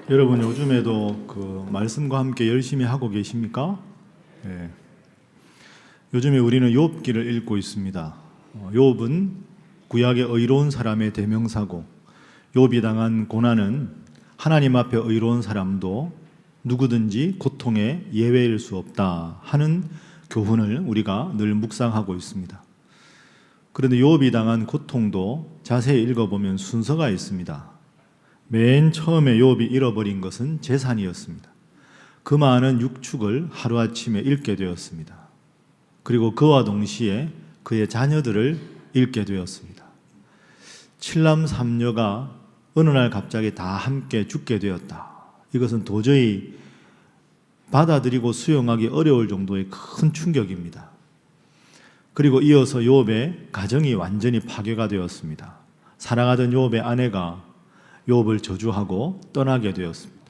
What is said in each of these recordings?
여러분 요즘에도 그 말씀과 함께 열심히 하고 계십니까? 네. 요즘에 우리는 욥기를 읽고 있습니다. 욥은 구약의 의로운 사람의 대명사고, 욥이 당한 고난은 하나님 앞에 의로운 사람도 누구든지 고통의 예외일 수 없다 하는 교훈을 우리가 늘 묵상하고 있습니다. 그런데 욥이 당한 고통도 자세히 읽어보면 순서가 있습니다. 맨 처음에 욥이 잃어버린 것은 재산이었습니다. 그 많은 육축을 하루아침에 잃게 되었습니다. 그리고 그와 동시에 그의 자녀들을 잃게 되었습니다. 7남 3녀가 어느 날 갑자기 다 함께 죽게 되었다. 이것은 도저히 받아들이고 수용하기 어려울 정도의 큰 충격입니다. 그리고 이어서 욥의 가정이 완전히 파괴가 되었습니다. 사랑하던 욥의 아내가 욥을 저주하고 떠나게 되었습니다.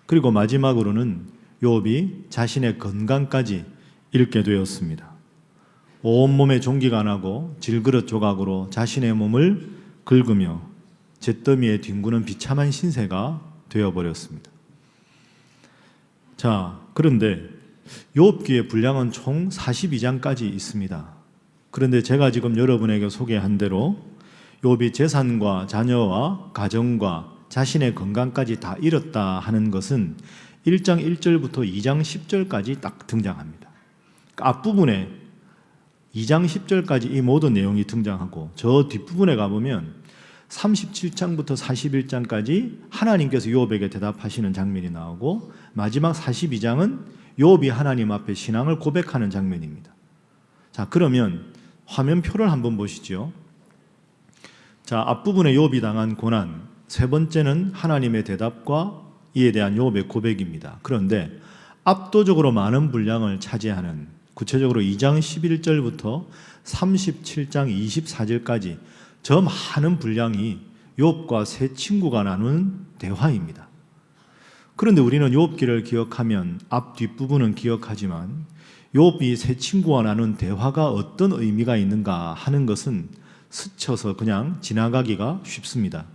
그리고 마지막으로는 욥이 자신의 건강까지 잃게 되었습니다. 온몸에 종기가 나고 질그릇 조각으로 자신의 몸을 긁으며 잿더미에 뒹구는 비참한 신세가 되어버렸습니다. 자, 그런데 욥기의 분량은 총 42장까지 있습니다. 그런데 제가 지금 여러분에게 소개한 대로 욥이 재산과 자녀와 가정과 자신의 건강까지 다 잃었다 하는 것은 1장 1절부터 2장 10절까지 딱 등장합니다. 앞부분에 2장 10절까지 이 모든 내용이 등장하고 저 뒷부분에 가보면 37장부터 41장까지 하나님께서 욥에게 대답하시는 장면이 나오고 마지막 42장은 욥이 하나님 앞에 신앙을 고백하는 장면입니다. 자, 그러면 화면표를 한번 보시죠. 자, 앞부분에 욥이 당한 고난, 세 번째는 하나님의 대답과 이에 대한 욥의 고백입니다. 그런데 압도적으로 많은 분량을 차지하는 구체적으로 2장 11절부터 37장 24절까지 저 많은 분량이 욥과 세 친구가 나눈 대화입니다. 그런데 우리는 욥기를 기억하면 앞 뒷부분은 기억하지만 욥이 세 친구와 나눈 대화가 어떤 의미가 있는가 하는 것은 스쳐서 그냥 지나가기가 쉽습니다.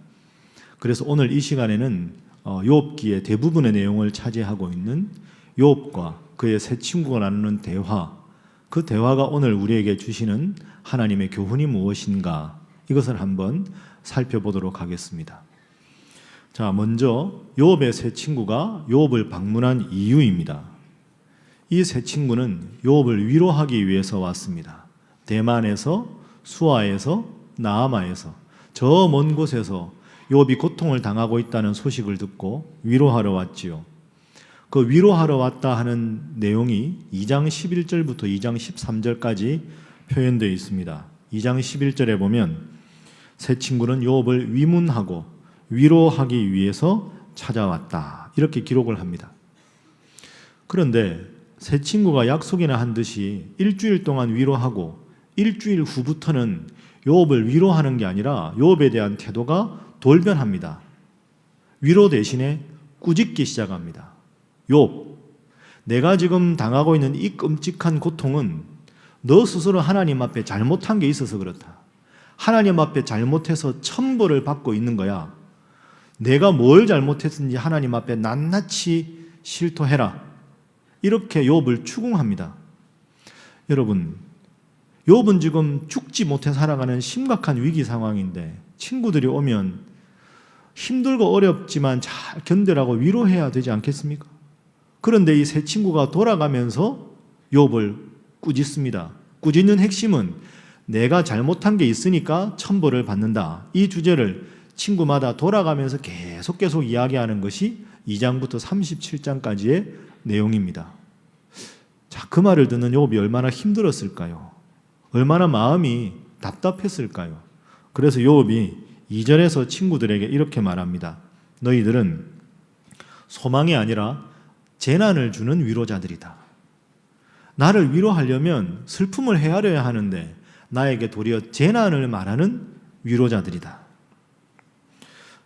그래서 오늘 이 시간에는 욥기의 대부분의 내용을 차지하고 있는 욥과 그의 세 친구가 나누는 대화, 그 대화가 오늘 우리에게 주시는 하나님의 교훈이 무엇인가, 이것을 한번 살펴보도록 하겠습니다. 자, 먼저 욥의 세 친구가 욥을 방문한 이유입니다. 이 세 친구는 욥을 위로하기 위해서 왔습니다. 대만에서, 수아에서, 나아마에서, 저 먼 곳에서 욥이 고통을 당하고 있다는 소식을 듣고 위로하러 왔지요. 그 위로하러 왔다 하는 내용이 2장 11절부터 2장 13절까지 표현되어 있습니다. 2장 11절에 보면 세 친구는 욥을 위문하고 위로하기 위해서 찾아왔다, 이렇게 기록을 합니다. 그런데 세 친구가 약속이나 한 듯이 일주일 동안 위로하고 일주일 후부터는 욥을 위로하는 게 아니라 욥에 대한 태도가 돌변합니다. 위로 대신에 꾸짖기 시작합니다. 욥, 내가 지금 당하고 있는 이 끔찍한 고통은 너 스스로 하나님 앞에 잘못한 게 있어서 그렇다. 하나님 앞에 잘못해서 천벌을 받고 있는 거야. 내가 뭘 잘못했는지 하나님 앞에 낱낱이 실토해라. 이렇게 욥을 추궁합니다. 여러분, 욥은 지금 죽지 못해 살아가는 심각한 위기 상황인데 친구들이 오면 힘들고 어렵지만 잘 견뎌라고 위로해야 되지 않겠습니까? 그런데 이 세 친구가 돌아가면서 욥을 꾸짖습니다. 꾸짖는 핵심은 내가 잘못한 게 있으니까 천벌을 받는다. 이 주제를 친구마다 돌아가면서 계속 이야기하는 것이 2장부터 37장까지의 내용입니다. 자, 그 말을 듣는 욥이 얼마나 힘들었을까요? 얼마나 마음이 답답했을까요? 그래서 욥이 2절에서 친구들에게 이렇게 말합니다. 너희들은 소망이 아니라 재난을 주는 위로자들이다. 나를 위로하려면 슬픔을 헤아려야 하는데 나에게 도리어 재난을 말하는 위로자들이다.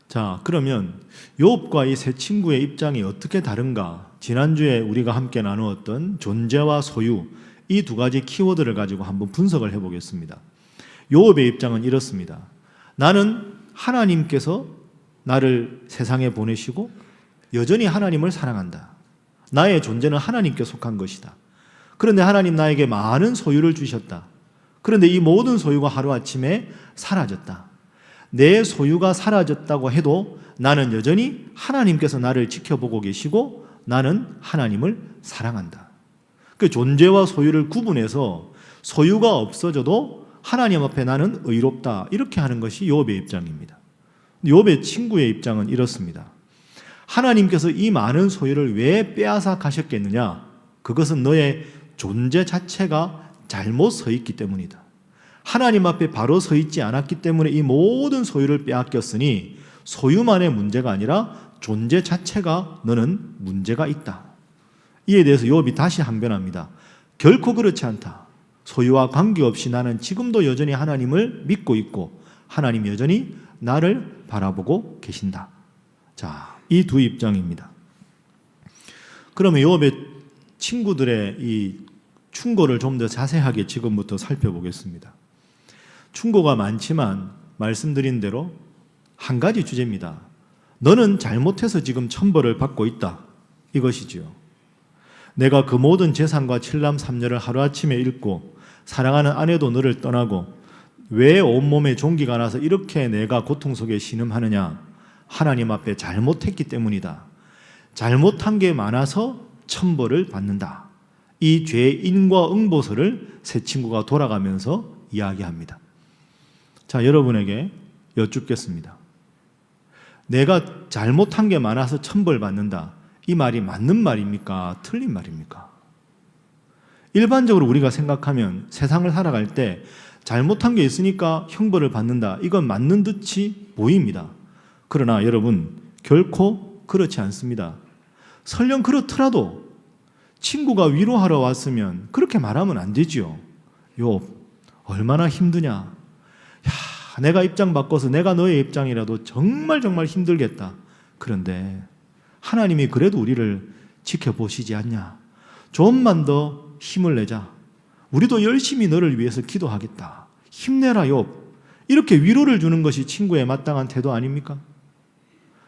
자, 그러면 욥과 이 세 친구의 입장이 어떻게 다른가? 지난주에 우리가 함께 나누었던 존재와 소유, 이 두 가지 키워드를 가지고 한번 분석을 해보겠습니다. 욥의 입장은 이렇습니다. 나는 하나님께서 나를 세상에 보내시고 여전히 하나님을 사랑한다. 나의 존재는 하나님께 속한 것이다. 그런데 하나님 나에게 많은 소유를 주셨다. 그런데 이 모든 소유가 하루아침에 사라졌다. 내 소유가 사라졌다고 해도 나는 여전히 하나님께서 나를 지켜보고 계시고 나는 하나님을 사랑한다. 그 존재와 소유를 구분해서 소유가 없어져도 하나님 앞에 나는 의롭다. 이렇게 하는 것이 욥의 입장입니다. 욥의 친구의 입장은 이렇습니다. 하나님께서 이 많은 소유를 왜 빼앗아 가셨겠느냐? 그것은 너의 존재 자체가 잘못 서 있기 때문이다. 하나님 앞에 바로 서 있지 않았기 때문에 이 모든 소유를 빼앗겼으니 소유만의 문제가 아니라 존재 자체가 너는 문제가 있다. 이에 대해서 욥이 다시 항변합니다. 결코 그렇지 않다. 소유와 관계없이 나는 지금도 여전히 하나님을 믿고 있고 하나님 여전히 나를 바라보고 계신다. 자, 이 두 입장입니다. 그러면 욥의 친구들의 이 충고를 좀 더 자세하게 지금부터 살펴보겠습니다. 충고가 많지만 말씀드린 대로 한 가지 주제입니다. 너는 잘못해서 지금 천벌을 받고 있다. 이것이지요. 내가 그 모든 재산과 칠남 삼녀를 하루아침에 잃고 사랑하는 아내도 너를 떠나고 왜 온몸에 종기가 나서 이렇게 내가 고통 속에 신음하느냐? 하나님 앞에 잘못했기 때문이다. 잘못한 게 많아서 천벌을 받는다. 이 죄의 인과 응보서를 새 친구가 돌아가면서 이야기합니다. 자, 여러분에게 여쭙겠습니다. 내가 잘못한 게 많아서 천벌 받는다. 이 말이 맞는 말입니까? 틀린 말입니까? 일반적으로 우리가 생각하면 세상을 살아갈 때 잘못한 게 있으니까 형벌을 받는다. 이건 맞는 듯이 보입니다. 그러나 여러분, 결코 그렇지 않습니다. 설령 그렇더라도 친구가 위로하러 왔으면 그렇게 말하면 안 되지요. 욥, 얼마나 힘드냐. 야, 내가 입장 바꿔서 내가 너의 입장이라도 정말 힘들겠다. 그런데 하나님이 그래도 우리를 지켜보시지 않냐. 좀만 더 힘을 내자. 우리도 열심히 너를 위해서 기도하겠다. 힘내라 욥. 이렇게 위로를 주는 것이 친구의 마땅한 태도 아닙니까?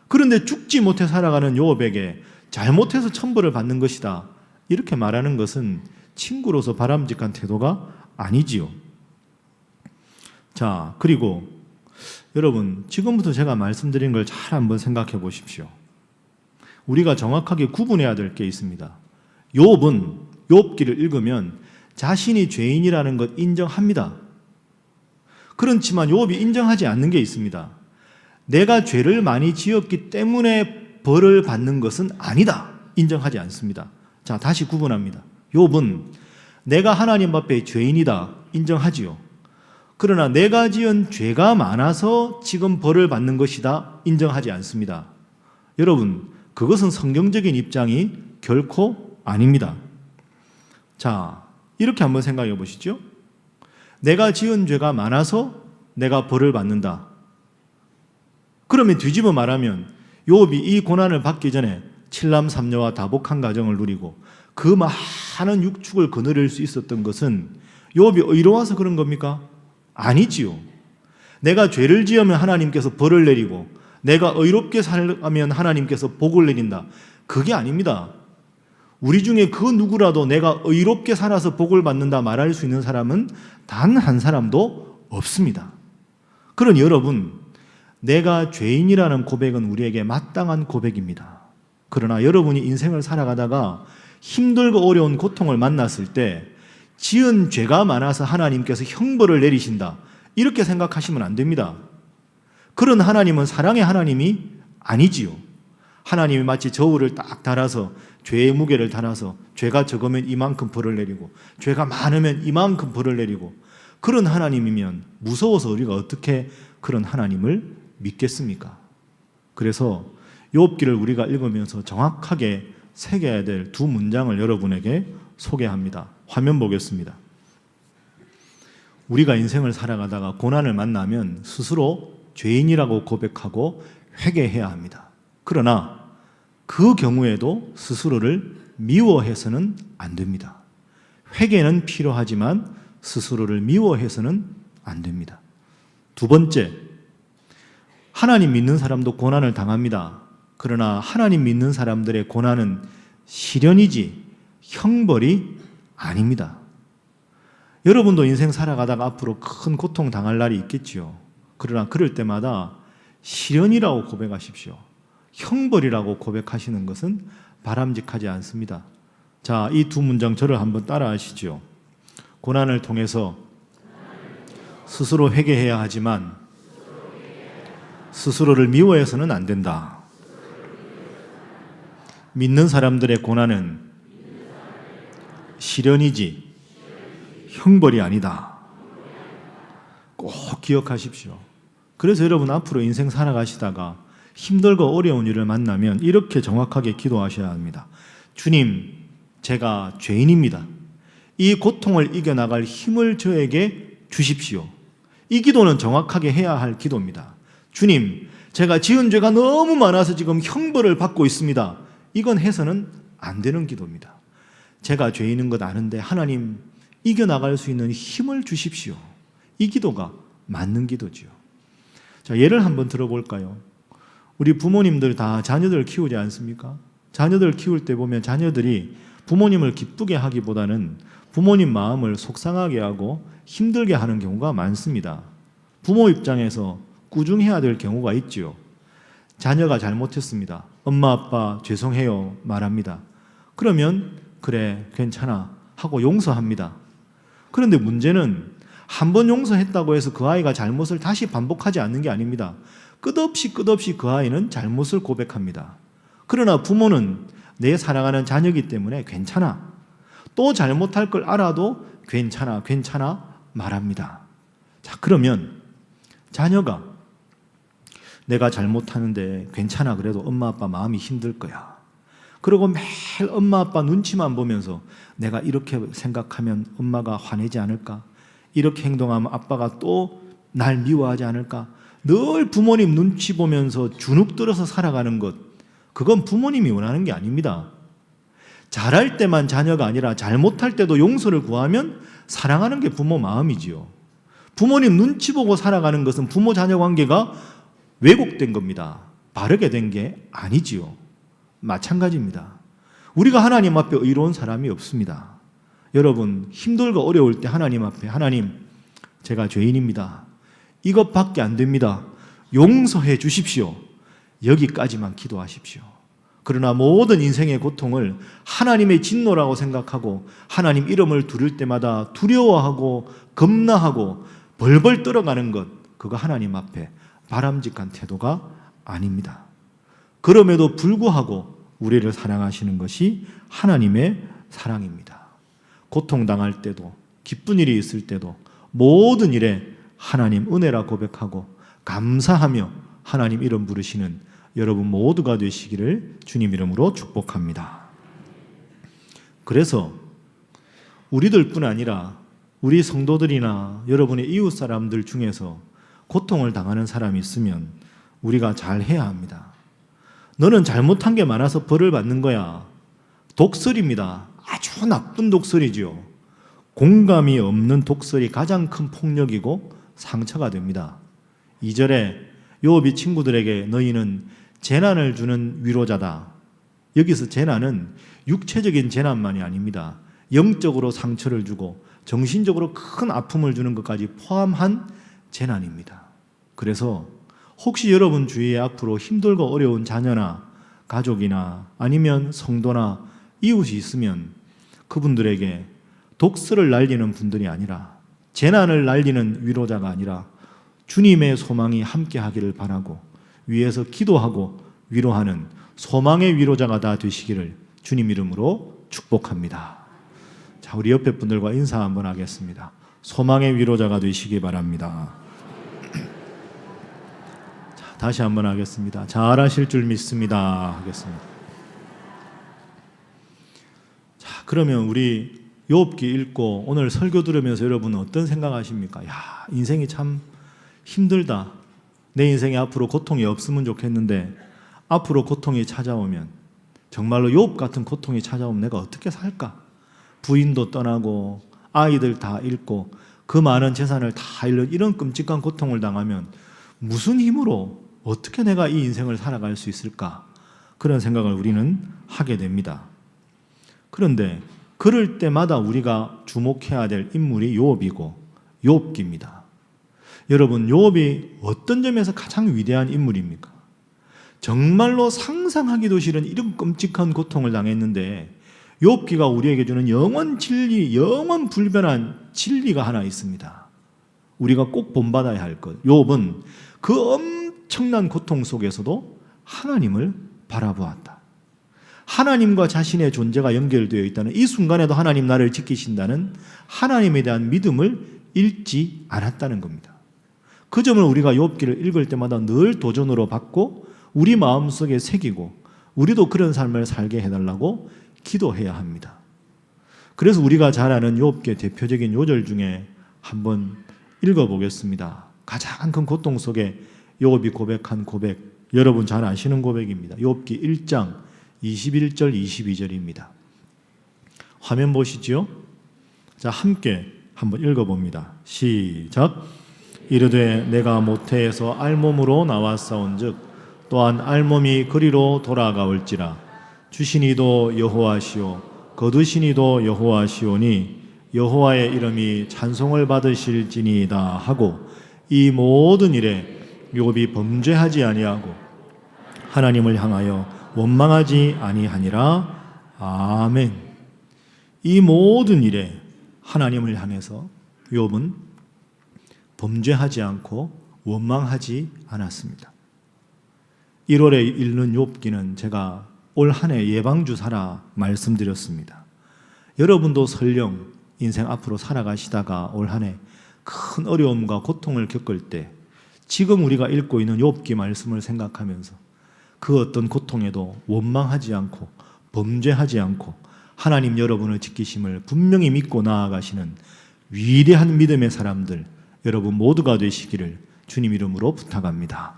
그런데 죽지 못해 살아가는 욥에게 잘못해서 천벌을 받는 것이다. 이렇게 말하는 것은 친구로서 바람직한 태도가 아니지요. 자, 그리고 여러분, 지금부터 제가 말씀드린 걸 잘 한번 생각해 보십시오. 우리가 정확하게 구분해야 될 게 있습니다. 욥은 욥기를 읽으면 자신이 죄인이라는 것 인정합니다. 그렇지만 욥이 인정하지 않는 게 있습니다. 내가 죄를 많이 지었기 때문에 벌을 받는 것은 아니다. 인정하지 않습니다. 자, 다시 구분합니다. 욥은 내가 하나님 앞에 죄인이다. 인정하지요. 그러나 내가 지은 죄가 많아서 지금 벌을 받는 것이다. 인정하지 않습니다. 여러분, 그것은 성경적인 입장이 결코 아닙니다. 자, 이렇게 한번 생각해 보시죠. 내가 지은 죄가 많아서 내가 벌을 받는다. 그러면 뒤집어 말하면 욥이 이 고난을 받기 전에 칠남 삼녀와 다복한 가정을 누리고 그 많은 육축을 거느릴 수 있었던 것은 욥이 의로워서 그런 겁니까? 아니지요. 내가 죄를 지으면 하나님께서 벌을 내리고 내가 의롭게 살면 하나님께서 복을 내린다. 그게 아닙니다. 우리 중에 그 누구라도 내가 의롭게 살아서 복을 받는다 말할 수 있는 사람은 단 한 사람도 없습니다. 그러니 여러분, 내가 죄인이라는 고백은 우리에게 마땅한 고백입니다. 그러나 여러분이 인생을 살아가다가 힘들고 어려운 고통을 만났을 때 지은 죄가 많아서 하나님께서 형벌을 내리신다. 이렇게 생각하시면 안 됩니다. 그런 하나님은 사랑의 하나님이 아니지요. 하나님이 마치 저울을 딱 달아서 죄의 무게를 달아서 죄가 적으면 이만큼 벌을 내리고 죄가 많으면 이만큼 벌을 내리고 그런 하나님이면 무서워서 우리가 어떻게 그런 하나님을 믿겠습니까? 그래서 욥기를 우리가 읽으면서 정확하게 새겨야 될 두 문장을 여러분에게 소개합니다. 화면 보겠습니다. 우리가 인생을 살아가다가 고난을 만나면 스스로 죄인이라고 고백하고 회개해야 합니다. 그러나 그 경우에도 스스로를 미워해서는 안 됩니다. 회개는 필요하지만 스스로를 미워해서는 안 됩니다. 두 번째, 하나님 믿는 사람도 고난을 당합니다. 그러나 하나님 믿는 사람들의 고난은 시련이지 형벌이 아닙니다. 여러분도 인생 살아가다가 앞으로 큰 고통 당할 날이 있겠지요. 그러나 그럴 때마다 시련이라고 고백하십시오. 형벌이라고 고백하시는 것은 바람직하지 않습니다. 자, 이 두 문장 저를 한번 따라 하시죠. 고난을 통해서 스스로 회개해야 하지만 스스로를 미워해서는 안 된다. 믿는 사람들의 고난은 시련이지 형벌이 아니다. 꼭 기억하십시오. 그래서 여러분 앞으로 인생 살아가시다가 힘들고 어려운 일을 만나면 이렇게 정확하게 기도하셔야 합니다. 주님, 제가 죄인입니다. 이 고통을 이겨나갈 힘을 저에게 주십시오. 이 기도는 정확하게 해야 할 기도입니다. 주님, 제가 지은 죄가 너무 많아서 지금 형벌을 받고 있습니다. 이건 해서는 안 되는 기도입니다. 제가 죄인인 것 아는데 하나님 이겨나갈 수 있는 힘을 주십시오. 이 기도가 맞는 기도지요. 자, 예를 한번 들어볼까요? 우리 부모님들 다 자녀들 키우지 않습니까? 자녀들 키울 때 보면 자녀들이 부모님을 기쁘게 하기보다는 부모님 마음을 속상하게 하고 힘들게 하는 경우가 많습니다. 부모 입장에서 꾸중해야 될 경우가 있지요. 자녀가 잘못했습니다. 엄마 아빠 죄송해요 말합니다. 그러면 그래 괜찮아 하고 용서합니다. 그런데 문제는 한 번 용서했다고 해서 그 아이가 잘못을 다시 반복하지 않는 게 아닙니다. 끝없이 그 아이는 잘못을 고백합니다. 그러나 부모는 내 사랑하는 자녀이기 때문에 괜찮아, 또 잘못할 걸 알아도 괜찮아 말합니다. 자, 그러면 자녀가 내가 잘못하는데 괜찮아 그래도 엄마 아빠 마음이 힘들 거야. 그리고 매일 엄마 아빠 눈치만 보면서 내가 이렇게 생각하면 엄마가 화내지 않을까? 이렇게 행동하면 아빠가 또 날 미워하지 않을까? 늘 부모님 눈치 보면서 주눅 들어서 살아가는 것, 그건 부모님이 원하는 게 아닙니다. 잘할 때만 자녀가 아니라 잘못할 때도 용서를 구하면 사랑하는 게 부모 마음이지요. 부모님 눈치 보고 살아가는 것은 부모 자녀 관계가 왜곡된 겁니다. 바르게 된 게 아니지요. 마찬가지입니다. 우리가 하나님 앞에 의로운 사람이 없습니다. 여러분 힘들고 어려울 때 하나님 앞에 하나님 제가 죄인입니다. 이것밖에 안 됩니다. 용서해 주십시오. 여기까지만 기도하십시오. 그러나 모든 인생의 고통을 하나님의 진노라고 생각하고 하나님 이름을 두를 때마다 두려워하고 겁나하고 벌벌 떨어가는 것, 그거 하나님 앞에 바람직한 태도가 아닙니다. 그럼에도 불구하고 우리를 사랑하시는 것이 하나님의 사랑입니다. 고통당할 때도 기쁜 일이 있을 때도 모든 일에 하나님 은혜라 고백하고 감사하며 하나님 이름 부르시는 여러분 모두가 되시기를 주님 이름으로 축복합니다. 그래서 우리들뿐 아니라 우리 성도들이나 여러분의 이웃 사람들 중에서 고통을 당하는 사람이 있으면 우리가 잘 해야 합니다. 너는 잘못한 게 많아서 벌을 받는 거야. 독설입니다. 아주 나쁜 독설이지요. 공감이 없는 독설이 가장 큰 폭력이고 상처가 됩니다. 2절에 요업이 친구들에게 너희는 재난을 주는 위로자다. 여기서 재난은 육체적인 재난만이 아닙니다. 영적으로 상처를 주고 정신적으로 큰 아픔을 주는 것까지 포함한 재난입니다. 그래서 혹시 여러분 주위에 앞으로 힘들고 어려운 자녀나 가족이나 아니면 성도나 이웃이 있으면 그분들에게 독설을 날리는 분들이 아니라 재난을 날리는 위로자가 아니라 주님의 소망이 함께 하기를 바라고 위에서 기도하고 위로하는 소망의 위로자가 다 되시기를 주님 이름으로 축복합니다. 자, 우리 옆에 분들과 인사 한번 하겠습니다. 소망의 위로자가 되시기 바랍니다. 자, 다시 한번 하겠습니다. 잘하실 줄 믿습니다. 하겠습니다. 자, 그러면 우리 욥기 읽고 오늘 설교 들으면서 여러분은 어떤 생각하십니까? 야, 인생이 참 힘들다. 내 인생에 앞으로 고통이 없으면 좋겠는데 앞으로 고통이 찾아오면 정말로 욥 같은 고통이 찾아오면 내가 어떻게 살까? 부인도 떠나고 아이들 다 잃고 그 많은 재산을 다 잃는 이런 끔찍한 고통을 당하면 무슨 힘으로 어떻게 내가 이 인생을 살아갈 수 있을까? 그런 생각을 우리는 하게 됩니다. 그런데 그럴 때마다 우리가 주목해야 될 인물이 욥이고 욥기입니다. 여러분, 욥이 어떤 점에서 가장 위대한 인물입니까? 정말로 상상하기도 싫은 이런 끔찍한 고통을 당했는데 욥기가 우리에게 주는 영원 진리, 영원 불변한 진리가 하나 있습니다. 우리가 꼭 본받아야 할 것. 욥은 그 엄청난 고통 속에서도 하나님을 바라보았다. 하나님과 자신의 존재가 연결되어 있다는 이 순간에도 하나님 나를 지키신다는 하나님에 대한 믿음을 잃지 않았다는 겁니다. 그 점을 우리가 욥기를 읽을 때마다 늘 도전으로 받고 우리 마음속에 새기고 우리도 그런 삶을 살게 해달라고 기도해야 합니다. 그래서 우리가 잘 아는 욥기의 대표적인 요절 중에 한번 읽어보겠습니다. 가장 큰 고통 속에 욥이 고백한 고백, 여러분 잘 아시는 고백입니다. 욥기 1장 21절 22절입니다. 화면 보시죠. 자, 함께 한번 읽어봅니다. 시작. 이르되 내가 모태에서 알몸으로 나왔사온즉 또한 알몸이 그리로 돌아가올지라. 주시니도 여호와시오 거두시니도 여호와시오니 여호와의 이름이 찬송을 받으실지니이다 하고 이 모든 일에 욥이 범죄하지 아니하고 하나님을 향하여 원망하지 아니하니라. 아멘. 이 모든 일에 하나님을 향해서 욥은 범죄하지 않고 원망하지 않았습니다. 1월에 읽는 욥기는 제가 올 한 해 예방주사라 말씀드렸습니다. 여러분도 설령 인생 앞으로 살아가시다가 올 한 해 큰 어려움과 고통을 겪을 때 지금 우리가 읽고 있는 욥기 말씀을 생각하면서 그 어떤 고통에도 원망하지 않고 범죄하지 않고 하나님 여러분을 지키심을 분명히 믿고 나아가시는 위대한 믿음의 사람들 여러분 모두가 되시기를 주님 이름으로 부탁합니다.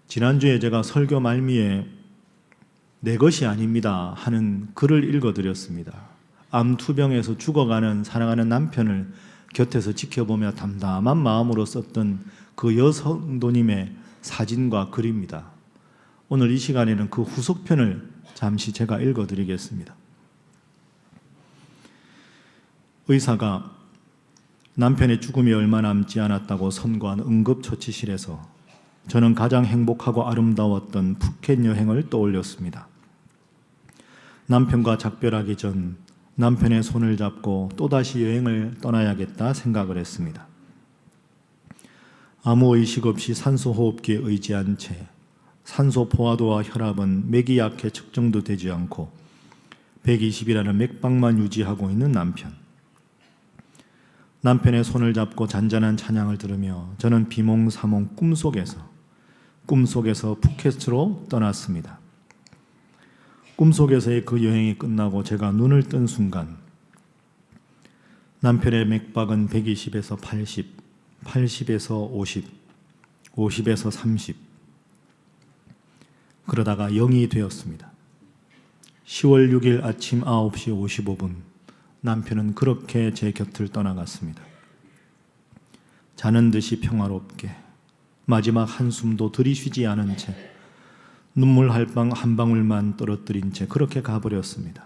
지난주에 제가 설교 말미에 내 것이 아닙니다 하는 글을 읽어드렸습니다. 암투병에서 죽어가는 사랑하는 남편을 곁에서 지켜보며 담담한 마음으로 썼던 그 여성도님의 사진과 글입니다. 오늘 이 시간에는 그 후속편을 잠시 제가 읽어드리겠습니다. 의사가 남편의 죽음이 얼마 남지 않았다고 선고한 응급처치실에서 저는 가장 행복하고 아름다웠던 푸켓 여행을 떠올렸습니다. 남편과 작별하기 전 남편의 손을 잡고 또다시 여행을 떠나야겠다 생각을 했습니다. 아무 의식 없이 산소호흡기에 의지한 채 산소 포화도와 혈압은 맥이 약해 측정도 되지 않고 120이라는 맥박만 유지하고 있는 남편. 남편의 손을 잡고 잔잔한 찬양을 들으며 저는 비몽사몽 꿈속에서 푸켓으로 떠났습니다. 꿈속에서의 그 여행이 끝나고 제가 눈을 뜬 순간 남편의 맥박은 120에서 80, 80에서 50, 50에서 30 그러다가 0이 되었습니다. 10월 6일 아침 9시 55분 남편은 그렇게 제 곁을 떠나갔습니다. 자는 듯이 평화롭게 마지막 한숨도 들이쉬지 않은 채 눈물 한 방울만 떨어뜨린 채 그렇게 가버렸습니다.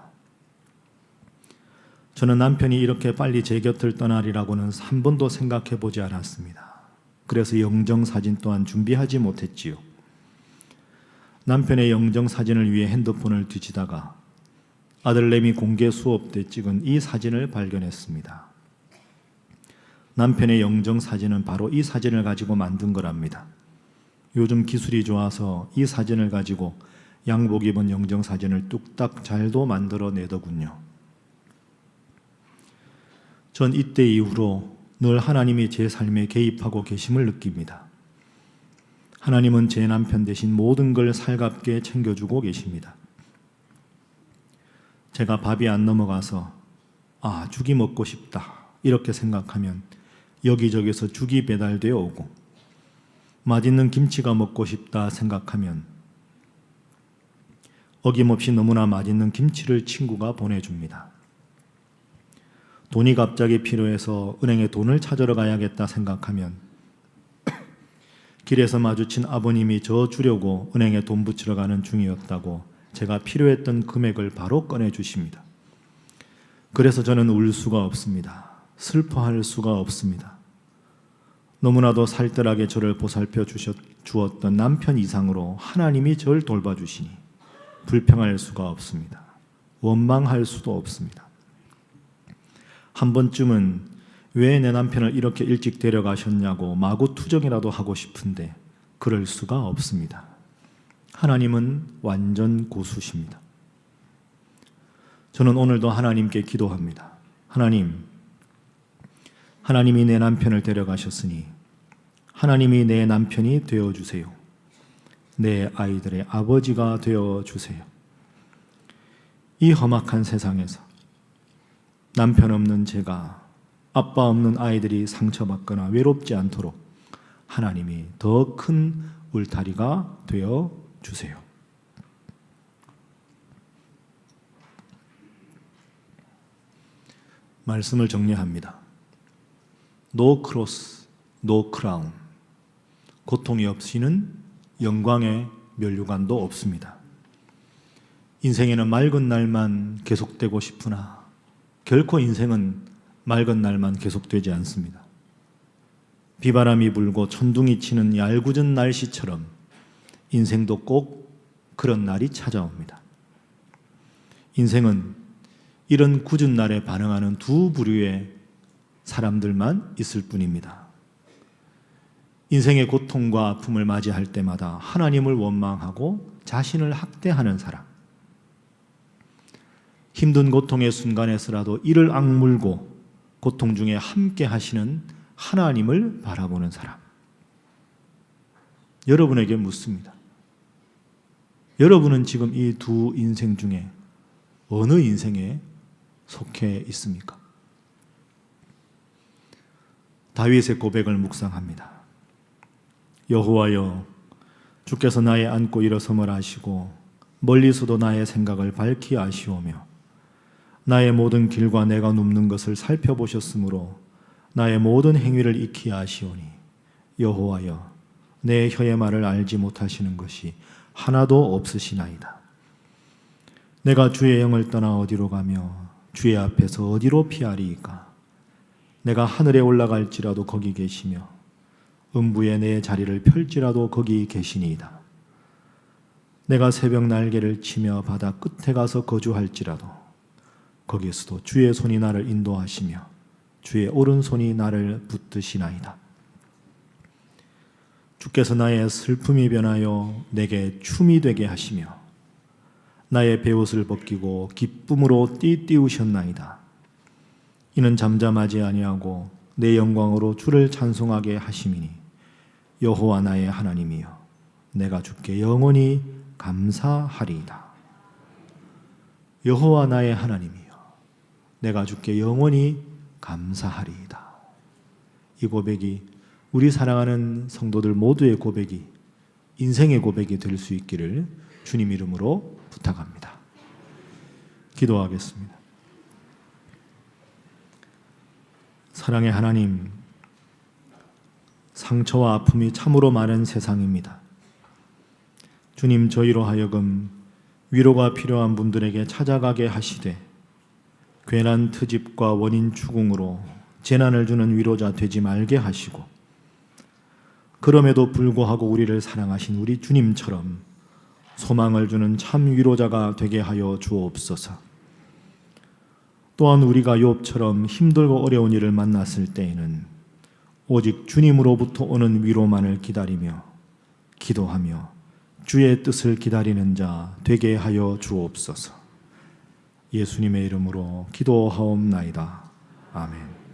저는 남편이 이렇게 빨리 제 곁을 떠나리라고는 한 번도 생각해 보지 않았습니다. 그래서 영정사진 또한 준비하지 못했지요. 남편의 영정사진을 위해 핸드폰을 뒤지다가 아들내미 공개 수업 때 찍은 이 사진을 발견했습니다. 남편의 영정사진은 바로 이 사진을 가지고 만든 거랍니다. 요즘 기술이 좋아서 이 사진을 가지고 양복 입은 영정사진을 뚝딱 잘도 만들어내더군요. 전 이때 이후로 늘 하나님이 제 삶에 개입하고 계심을 느낍니다. 하나님은 제 남편 대신 모든 걸 살갑게 챙겨주고 계십니다. 제가 밥이 안 넘어가서 죽이 먹고 싶다 이렇게 생각하면 여기저기서 죽이 배달되어 오고 맛있는 김치가 먹고 싶다 생각하면 어김없이 너무나 맛있는 김치를 친구가 보내줍니다. 돈이 갑자기 필요해서 은행에 돈을 찾으러 가야겠다 생각하면 길에서 마주친 아버님이 저 주려고 은행에 돈 붙이러 가는 중이었다고 제가 필요했던 금액을 바로 꺼내 주십니다. 그래서 저는 울 수가 없습니다. 슬퍼할 수가 없습니다. 너무나도 살뜰하게 저를 보살펴 주었던 남편 이상으로 하나님이 저를 돌봐주시니 불평할 수가 없습니다. 원망할 수도 없습니다. 한 번쯤은 왜 내 남편을 이렇게 일찍 데려가셨냐고 마구 투정이라도 하고 싶은데 그럴 수가 없습니다. 하나님은 완전 고수십니다. 저는 오늘도 하나님께 기도합니다. 하나님이 내 남편을 데려가셨으니 하나님이 내 남편이 되어주세요. 내 아이들의 아버지가 되어주세요. 이 험악한 세상에서 남편 없는 제가, 아빠 없는 아이들이 상처받거나 외롭지 않도록 하나님이 더 큰 울타리가 되어주세요. 말씀을 정리합니다. No cross, no crown. 고통이 없이는 영광의 면류관도 없습니다. 인생에는 맑은 날만 계속되고 싶으나 결코 인생은 맑은 날만 계속되지 않습니다. 비바람이 불고 천둥이 치는 얄궂은 날씨처럼 인생도 꼭 그런 날이 찾아옵니다. 인생은 이런 굳은 날에 반응하는 두 부류의 사람들만 있을 뿐입니다. 인생의 고통과 아픔을 맞이할 때마다 하나님을 원망하고 자신을 학대하는 사람, 힘든 고통의 순간에서라도 이를 악물고 고통 중에 함께 하시는 하나님을 바라보는 사람. 여러분에게 묻습니다. 여러분은 지금 이 두 인생 중에 어느 인생에 속해 있습니까? 다윗의 고백을 묵상합니다. 여호와여, 주께서 나의 안고 일어섬을 아시고 멀리서도 나의 생각을 밝히 아시오며 나의 모든 길과 내가 눕는 것을 살펴보셨으므로 나의 모든 행위를 익히 아시오니 여호와여, 내 혀의 말을 알지 못하시는 것이 하나도 없으시나이다. 내가 주의 영을 떠나 어디로 가며 주의 앞에서 어디로 피하리이까? 내가 하늘에 올라갈지라도 거기 계시며 음부에 내 자리를 펼지라도 거기 계시니이다. 내가 새벽 날개를 치며 바다 끝에 가서 거주할지라도 거기에서도 주의 손이 나를 인도하시며 주의 오른손이 나를 붙드시나이다. 주께서 나의 슬픔이 변하여 내게 춤이 되게 하시며 나의 베옷을 벗기고 기쁨으로 띠띠우셨나이다. 이는 잠잠하지 아니하고 내 영광으로 주를 찬송하게 하심이니 여호와 나의 하나님이여, 내가 주께 영원히 감사하리이다. 여호와 나의 하나님이여, 내가 주께 영원히 감사하리이다. 이 고백이 우리 사랑하는 성도들 모두의 고백이, 인생의 고백이 될 수 있기를 주님 이름으로 부탁합니다. 기도하겠습니다. 사랑의 하나님, 상처와 아픔이 참으로 많은 세상입니다. 주님, 저희로 하여금 위로가 필요한 분들에게 찾아가게 하시되 괜한 트집과 원인 추궁으로 재난을 주는 위로자 되지 말게 하시고, 그럼에도 불구하고 우리를 사랑하신 우리 주님처럼 소망을 주는 참 위로자가 되게 하여 주옵소서. 또한 우리가 욥처럼 힘들고 어려운 일을 만났을 때에는 오직 주님으로부터 오는 위로만을 기다리며 기도하며 주의 뜻을 기다리는 자 되게 하여 주옵소서. 예수님의 이름으로 기도하옵나이다. 아멘.